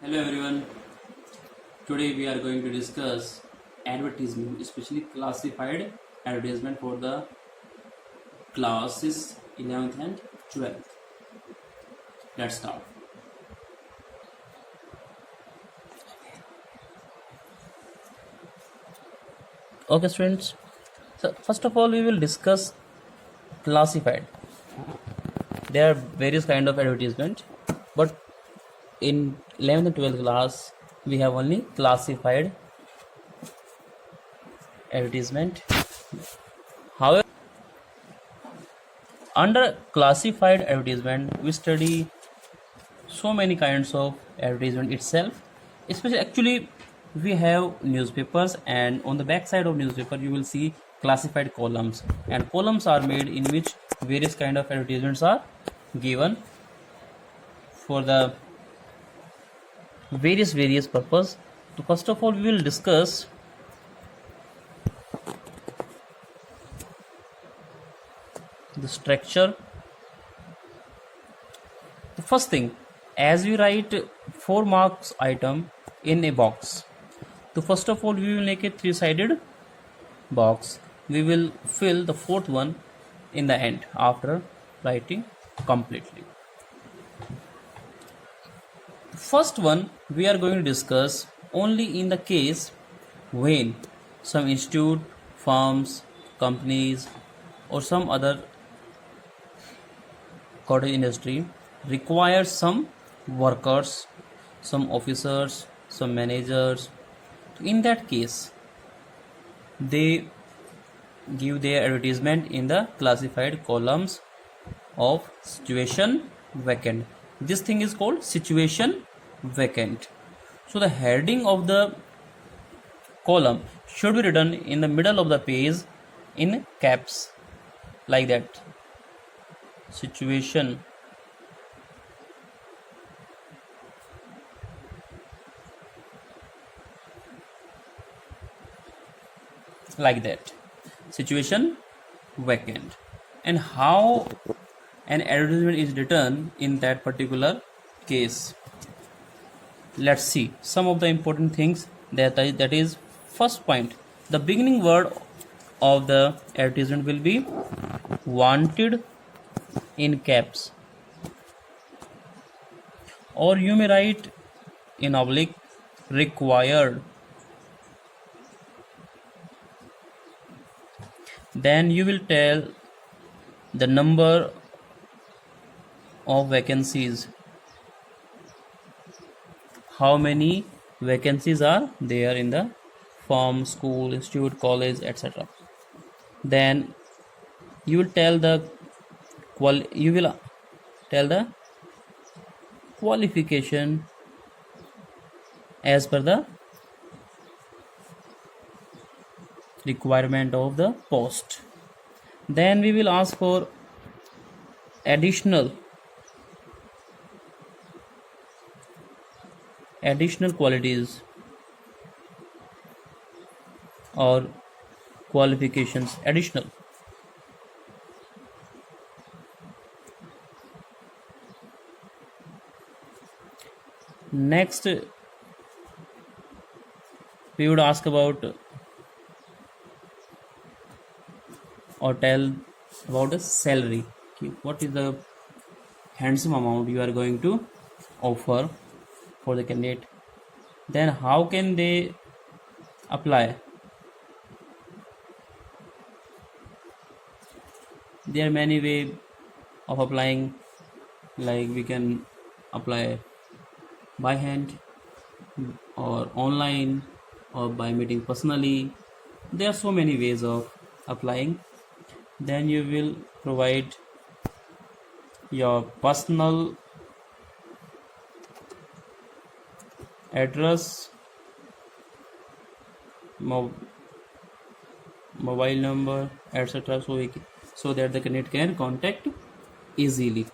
Hello everyone. Today we are going to discuss advertisement, especially classified advertisement for the classes 11th and 12th. Let's start. Okay, students. So first of all, we will discuss classified. There are various kind of advertisement, but in 11th and 12th class, we have only classified advertisement. However, under classified advertisement, we study so many kinds of advertisement itself. Especially, actually, we have newspapers, and on the back side of newspaper, you will see classified columns, and columns are made in which various kind of advertisements are given for the various purpose. So first of all, we will discuss the structure. The first thing, as we write 4 marks item in a box, so first of all we will make a 3-sided box. We will fill the fourth one in the end after writing completely. The first one we are going to discuss only in the case when some institute, firms, companies or some other cottage industry requires some workers, some officers, some managers. In that case, they give their advertisement in the classified columns of situation vacant. This thing is called situation vacant. So the heading of the column should be written in the middle of the page in caps, like that. Situation like that, situation vacant. And how an advertisement is written in that particular case, let's see some of the important things. That is first point, the beginning word of the advertisement will be wanted in caps, or you may write in oblique required. Then you will tell the number of vacancies, how many vacancies are there in the firm, school, institute, college, etc. Then you will tell the qualification as per the requirement of the post. Then we will ask for additional qualities or qualifications additional. Next, we would ask about or tell about a salary. What is the handsome amount you are going to offer for the candidate? Then how can they apply? There are many ways of applying, like we can apply by hand or online or by meeting personally. There are so many ways of applying. Then you will provide your personal address, mobile number, etc. So that the candidate can contact easily,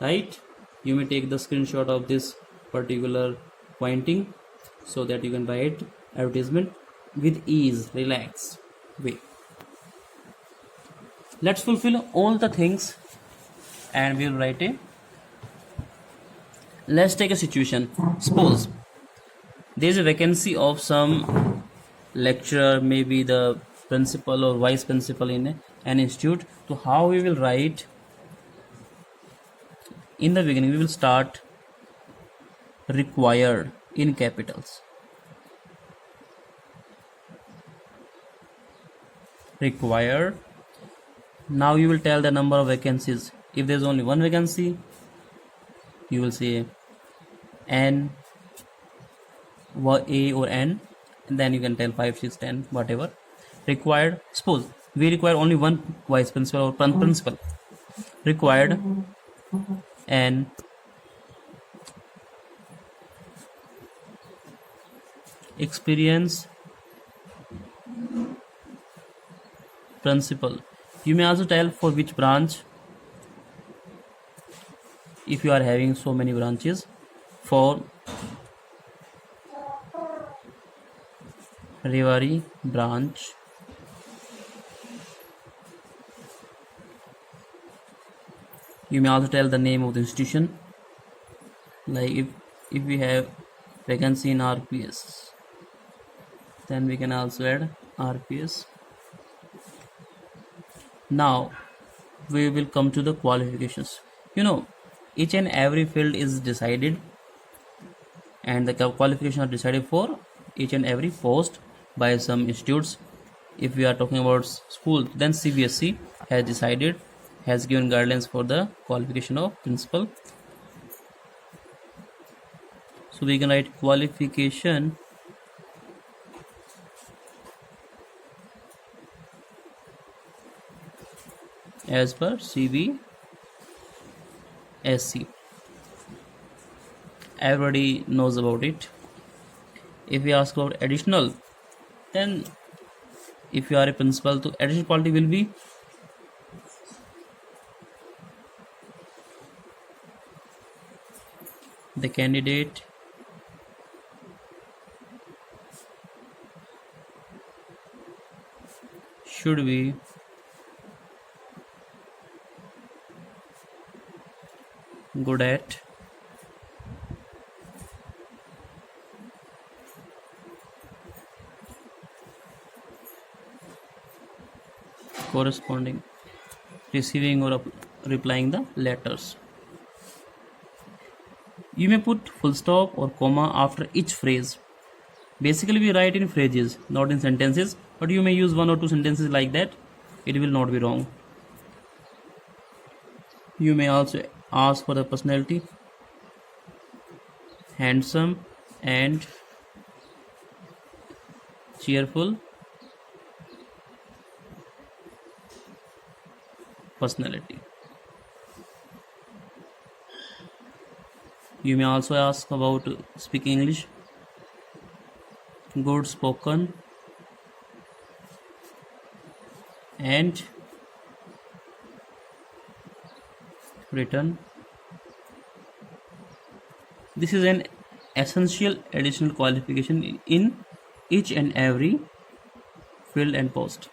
right? You may take the screenshot of this particular pointing so that you can write advertisement with ease, relax way. Let's fulfill all the things and we'll write a let's take a situation. Suppose there is a vacancy of some lecturer, maybe the principal or vice principal in an institute. So how we will write? In the beginning we will start required in capitals. Required. Now you will tell the number of vacancies. If there is only one vacancy, you will say n, a or n, and then you can tell 5, 6, 10, whatever. Required. Suppose we require only one vice principal or principal. Required n experience principal. You may also tell for which branch, if you are having so many branches. For Rewari branch, you may also tell the name of the institution, like if we have vacancy in RPS, then we can also add RPS. Now we will come to the qualifications. Each and every field is decided, and the qualifications are decided for each and every post by some institutes. If we are talking about school, then CBSE has given guidelines for the qualification of principal. So we can write qualification as per CBSE. Everybody knows about it. If we ask about additional, then if you are a principal, the additional quality will be the candidate should be good at corresponding, receiving or replying the letters. You may put full stop or comma after each phrase. Basically we write in phrases, not in sentences, but you may use 1 or 2 sentences like that. It will not be wrong. You may also ask for the personality, handsome and cheerful personality. You may also ask about speaking English, good spoken and written. This is an essential additional qualification in each and every field and post.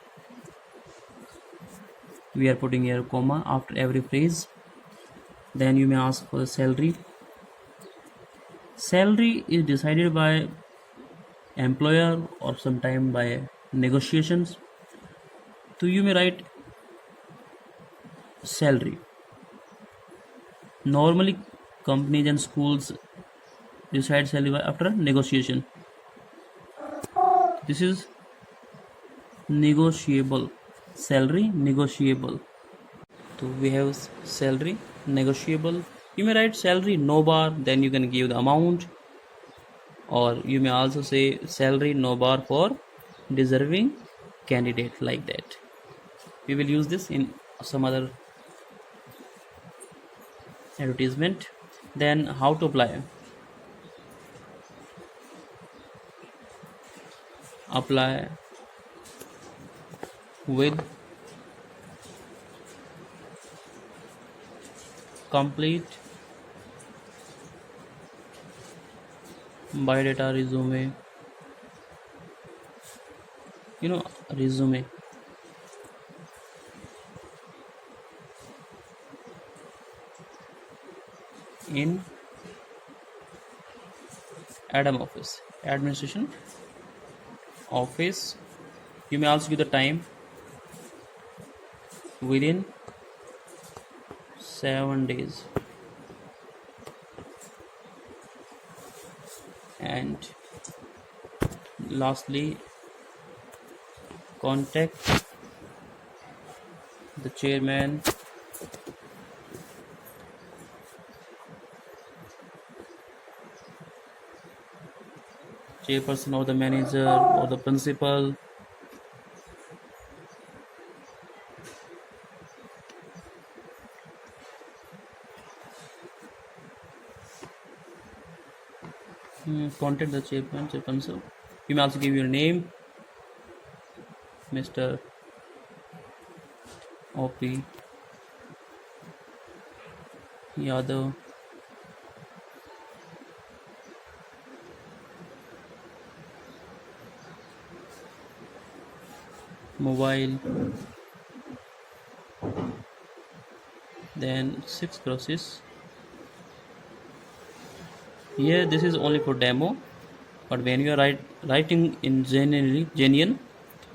We are putting here comma after every phrase. Then you may ask for the salary. Salary is decided by employer or sometime by negotiations. So you may write salary. Normally companies and schools decide salary after negotiation. This is negotiable. Salary negotiable. So we have salary negotiable. You may write salary no bar, then you can give the amount, or you may also say salary no bar for deserving candidate, like that. We will use this in some other advertisement. Then how to apply? Apply with complete biodata resume. Resume. In Adam office, administration office. You may also give the time within 7 days. And lastly, contact the chairman, chairperson, or the manager, or the principal. Contact the chairman, chairperson. You may also give your name, Mr. OP Yadav. Mobile. Then 6 process. Here this is only for demo, but when you are writing in genuine,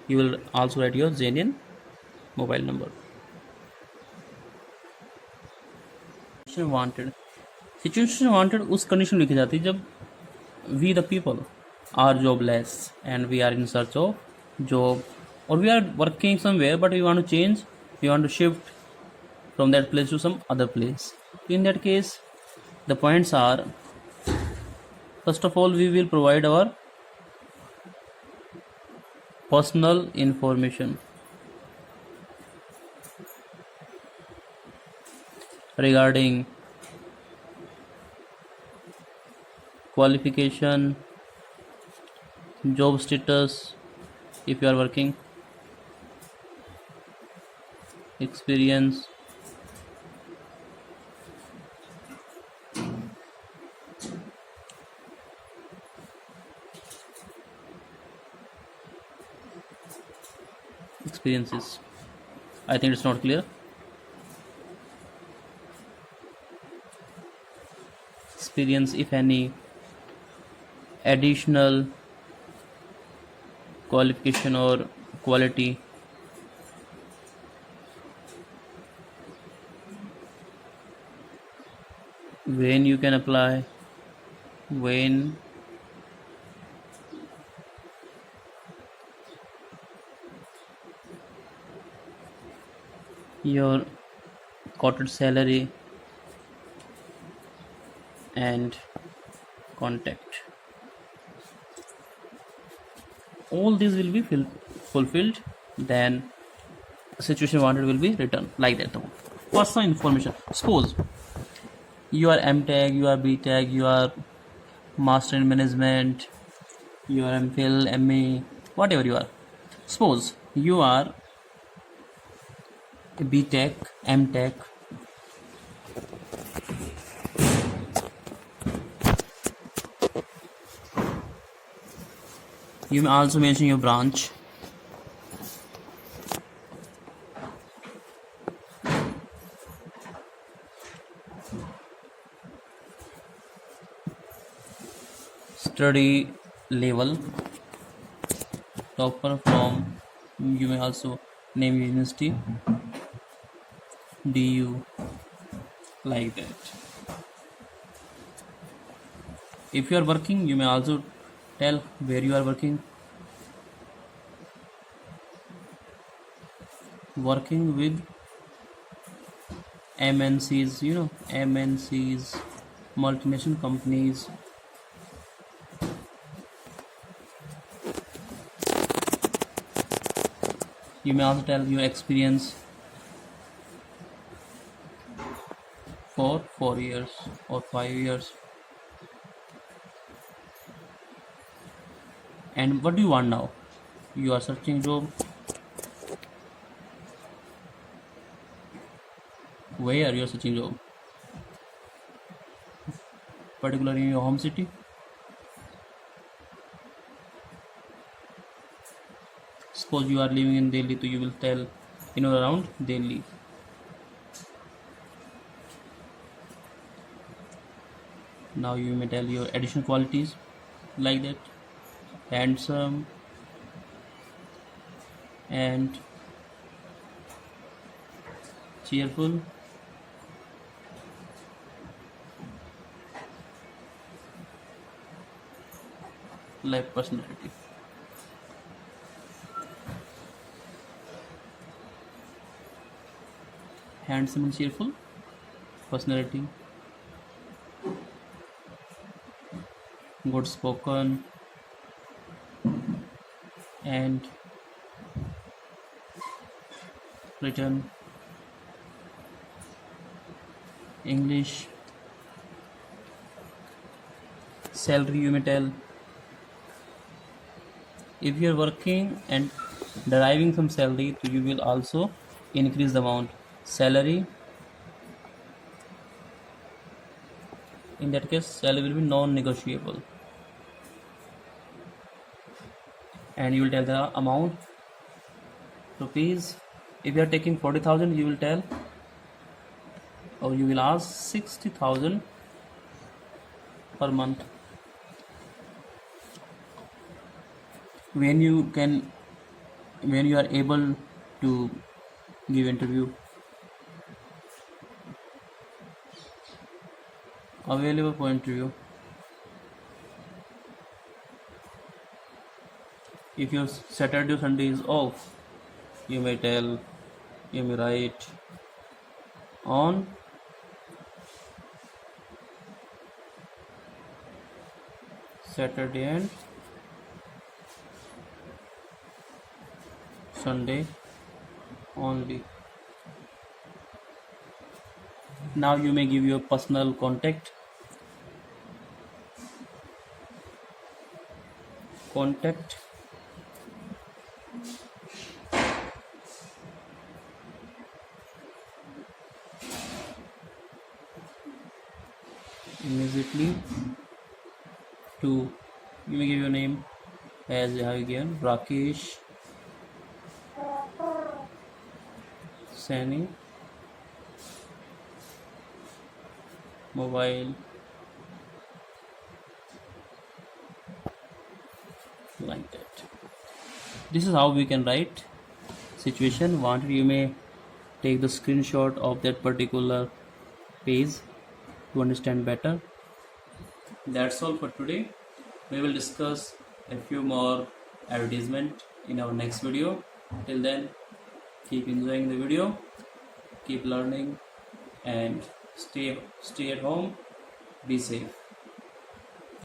you will also write your genuine mobile number. Situation wanted उस condition में लिखी जाती है जब we the people are jobless and we are in search of job, or we are working somewhere but we want to change, we want to shift from that place to some other place. In that case, the points are, first of all, we will provide our personal information regarding qualification, job status if you are working, experience, experiences. I think it's not clear. Experience, if any, additional qualification or quality, when you can apply, when your quoted salary, and contact. All these will be fulfilled, then situation wanted will be written like that. Personal information. Suppose you are MTech, you are BTech, you are Master in Management, you are MPhil, MA, whatever you are. Suppose you are a BTech, MTech, you may also mention your branch. Study level, topper from, you may also name your university, DU, like that. If you are working, you may also tell where you are working. Working with MNCs, MNCs, multinational companies. You may also tell your experience for 4 years or 5 years. And what do you want now? You are searching job. Where you are searching job? Particularly in your home city. Suppose you are living in Delhi, so you will tell around Delhi. Now you may tell your additional qualities. like that, handsome and cheerful, like personality. Handsome and cheerful, personality, good spoken and written, English, salary you may tell. If you are working and deriving some salary, so you will also increase the amount. Salary, in that case, salary will be non-negotiable, and you will tell the amount rupees. If you are taking 40,000, you will tell, or you will ask 60,000 per month. When you are able to give interview, available for interview. If your Saturday or Sunday is off, you may write on Saturday and Sunday only. Now you may give your personal contact immediately to, you may give your name as you have given, Rakesh Sani, mobile, like that. This is how we can write. Situation wanted, you may take the screenshot of that particular page to understand better. That's all for today. We will discuss a few more advertisement in our next video. Till then, keep enjoying the video, keep learning, and stay at home. Be safe.